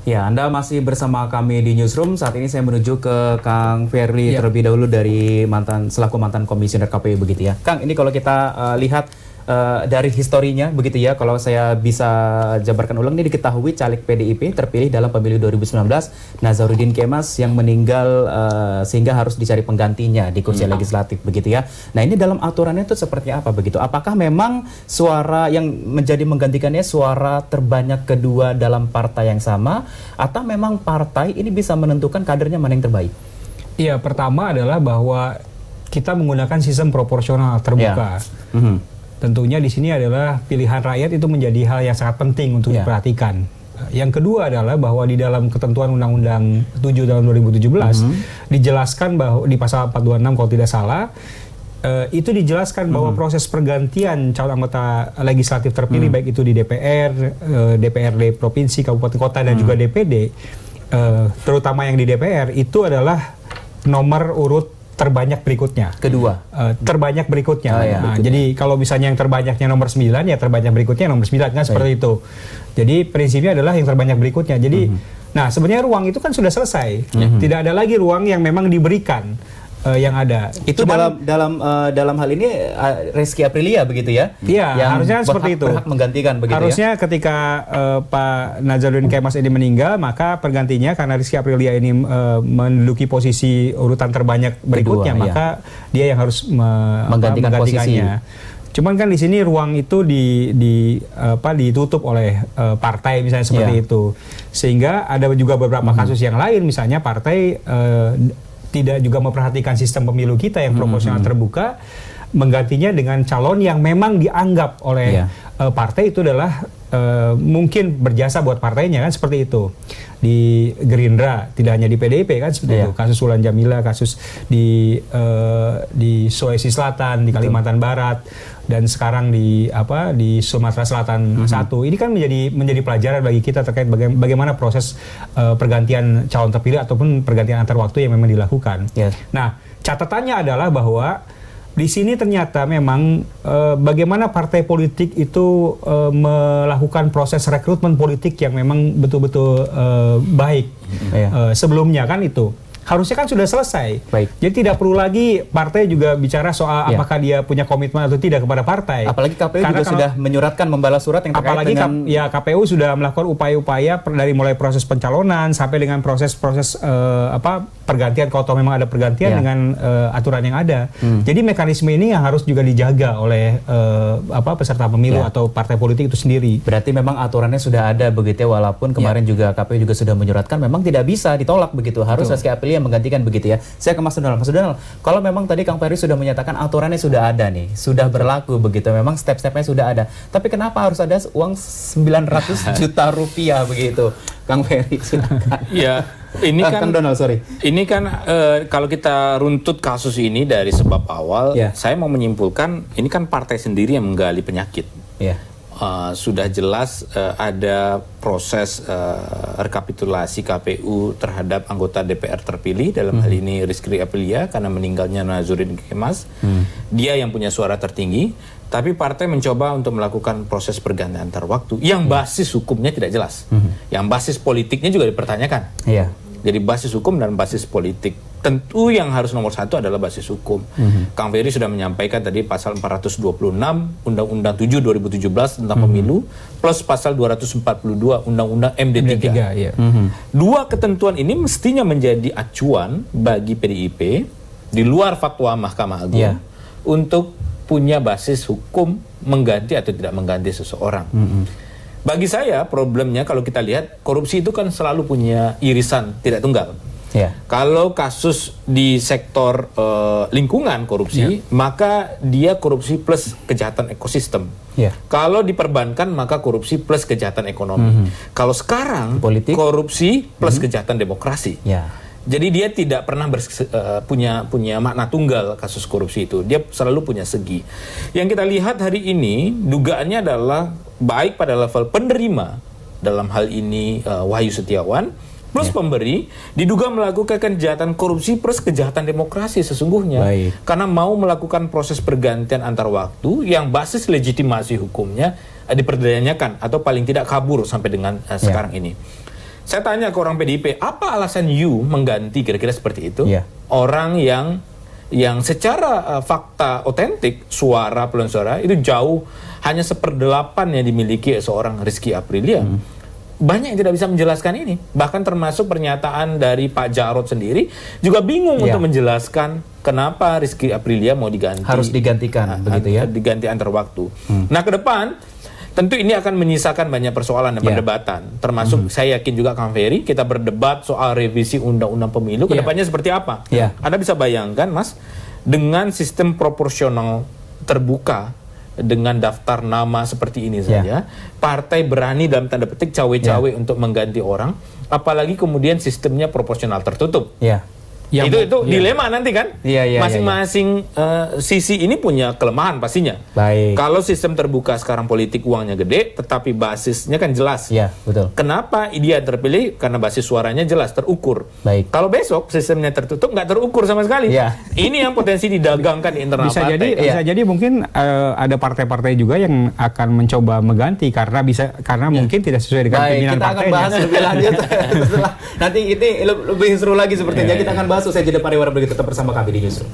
Ya, Anda masih bersama kami di Newsroom. Saat ini saya menuju ke Kang Ferry terlebih dahulu dari selaku mantan komisioner KPU begitu ya. Kang, ini kalau kita lihat dari historinya begitu ya, kalau saya bisa jabarkan ulang, ini diketahui caleg PDIP terpilih dalam pemilu 2019 Nazarudin Kemas yang meninggal sehingga harus dicari penggantinya di kursi legislatif begitu ya. Nah, ini dalam aturannya itu seperti apa begitu? Apakah memang suara yang menjadi menggantikannya suara terbanyak kedua dalam partai yang sama, atau memang partai ini bisa menentukan kadernya mana yang terbaik? Iya, pertama adalah bahwa kita menggunakan sistem proporsional terbuka. Tentunya di sini adalah pilihan rakyat itu menjadi hal yang sangat penting untuk diperhatikan. Yang kedua adalah bahwa di dalam ketentuan Undang-Undang 7 tahun 2017 dijelaskan bahwa di pasal 426 kalau tidak salah itu dijelaskan bahwa proses pergantian calon anggota legislatif terpilih baik itu di DPR, DPRD provinsi, kabupaten kota dan juga DPD, terutama yang di DPR itu adalah nomor urut terbanyak berikutnya. Kedua. Terbanyak berikutnya. Berikutnya. Jadi kalau misalnya yang terbanyaknya nomor 9, ya terbanyak berikutnya nomor 9, kan seperti itu. Jadi prinsipnya adalah yang terbanyak berikutnya. Jadi, nah sebenarnya ruang itu kan sudah selesai. Tidak ada lagi ruang yang memang diberikan yang ada. Itu dalam hal ini Rizky Aprilia begitu ya? Iya, harusnya seperti itu. Berhak menggantikan begitu harusnya ketika Pak Nazarudin Kemas ini meninggal, maka pergantinya karena Rizky Aprilia ini menduduki posisi urutan terbanyak berikutnya, maka dia yang harus menggantikannya. Cuman kan di sini ruang itu ditutup oleh partai misalnya seperti itu. Sehingga ada juga beberapa kasus yang lain, misalnya partai tidak juga memperhatikan sistem pemilu kita yang proporsional terbuka, menggantinya dengan calon yang memang dianggap oleh partai itu adalah mungkin berjasa buat partainya, kan seperti itu. Di Gerindra, tidak hanya di PDIP kan seperti itu. Kasus Wulan Jamila, kasus di Sulawesi Selatan, di Kalimantan Barat, dan sekarang di Sumatera Selatan 1. Ini kan menjadi pelajaran bagi kita terkait bagaimana proses pergantian calon terpilih ataupun pergantian antar waktu yang memang dilakukan. Nah, catatannya adalah bahwa di sini ternyata memang bagaimana partai politik itu melakukan proses rekrutmen politik yang memang betul-betul baik sebelumnya, kan itu. Harusnya kan sudah selesai. Jadi tidak perlu lagi partai juga bicara soal apakah dia punya komitmen atau tidak kepada partai. Apalagi KPU juga sudah menyuratkan, membalas surat yang terkait dengan... KPU sudah melakukan upaya-upaya dari mulai proses pencalonan sampai dengan proses pergantian, kalau memang ada pergantian dengan aturan yang ada. Jadi mekanisme ini yang harus juga dijaga oleh peserta pemilu atau partai politik itu sendiri. Berarti memang aturannya sudah ada begitu ya, walaupun kemarin juga KPU juga sudah menyuratkan memang tidak bisa ditolak begitu. Harus Rizky Aprilia yang menggantikan begitu ya. Saya ke Mas Donald. Mas Donald, kalau memang tadi Kang Ferry sudah menyatakan aturannya sudah ada nih, sudah berlaku begitu, memang step-stepnya sudah ada. Tapi kenapa harus ada uang 900 juta rupiah begitu? Kang Ferry, silakan. Ya, ini kan Kang Donald, sorry. Ini kan kalau kita runtut kasus ini dari sebab awal, saya mau menyimpulkan ini kan partai sendiri yang menggali penyakit. Sudah jelas ada proses rekapitulasi KPU terhadap anggota DPR terpilih, dalam hal ini Rizky Aprilia karena meninggalnya Nazarudin Kemas. Dia yang punya suara tertinggi, tapi partai mencoba untuk melakukan proses pergantian antar waktu yang basis hukumnya tidak jelas. Yang basis politiknya juga dipertanyakan. Jadi basis hukum dan basis politik. Tentu yang harus nomor satu adalah basis hukum. Kang Ferry sudah menyampaikan tadi pasal 426 Undang-Undang 7 2017 tentang pemilu plus pasal 242 Undang-Undang MD3. Dua ketentuan ini mestinya menjadi acuan bagi PDIP di luar fatwa Mahkamah Agung untuk punya basis hukum mengganti atau tidak mengganti seseorang. Bagi saya problemnya kalau kita lihat korupsi itu kan selalu punya irisan tidak tunggal. Kalau kasus di sektor lingkungan korupsi, maka dia korupsi plus kejahatan ekosistem. Kalau diperbankan maka korupsi plus kejahatan ekonomi. Kalau sekarang politik, korupsi plus kejahatan demokrasi. Jadi dia tidak pernah punya makna tunggal kasus korupsi itu. Dia selalu punya segi. Yang kita lihat hari ini dugaannya adalah baik pada level penerima, dalam hal ini Wahyu Setiawan, plus pemberi diduga melakukan kejahatan korupsi plus kejahatan demokrasi sesungguhnya. Karena mau melakukan proses pergantian antar waktu yang basis legitimasi hukumnya dipertanyakan atau paling tidak kabur sampai dengan sekarang ini. Saya tanya ke orang PDIP, apa alasan you mengganti kira-kira seperti itu? Orang yang secara fakta otentik suara perolehan suara itu jauh hanya 1/8 yang dimiliki seorang Rizky Aprilia. Banyak yang tidak bisa menjelaskan ini. Bahkan termasuk pernyataan dari Pak Jarod sendiri juga bingung untuk menjelaskan kenapa Rizky Aprilia mau diganti. Harus digantikan, begitu ya? Diganti antar waktu. Nah, ke depan tentu ini akan menyisakan banyak persoalan dan perdebatan. Termasuk saya yakin juga Kang Ferry, kita berdebat soal revisi Undang-Undang Pemilu ke depannya seperti apa. Anda bisa bayangkan, Mas, dengan sistem proporsional terbuka dengan daftar nama seperti ini saja, partai berani dalam tanda petik cawe-cawe untuk mengganti orang, apalagi kemudian sistemnya proporsional tertutup. Itu dilema nanti kan. Masing-masing sisi ini punya kelemahan pastinya. Kalau sistem terbuka sekarang politik uangnya gede, tetapi basisnya kan jelas. Betul. Kenapa dia terpilih? Karena basis suaranya jelas, terukur. Kalau besok sistemnya tertutup, nggak terukur sama sekali. Ini yang potensi didagangkan di internal partai. Bisa jadi mungkin ada partai-partai juga yang akan mencoba mengganti karena mungkin tidak sesuai dengan keinginan partainya. Kita akan bahas lebih lanjut setelah nanti ini lebih seru lagi sepertinya. Kita akan bahas usai jeda pariwara berikut, tetap bersama kami di Newsroom.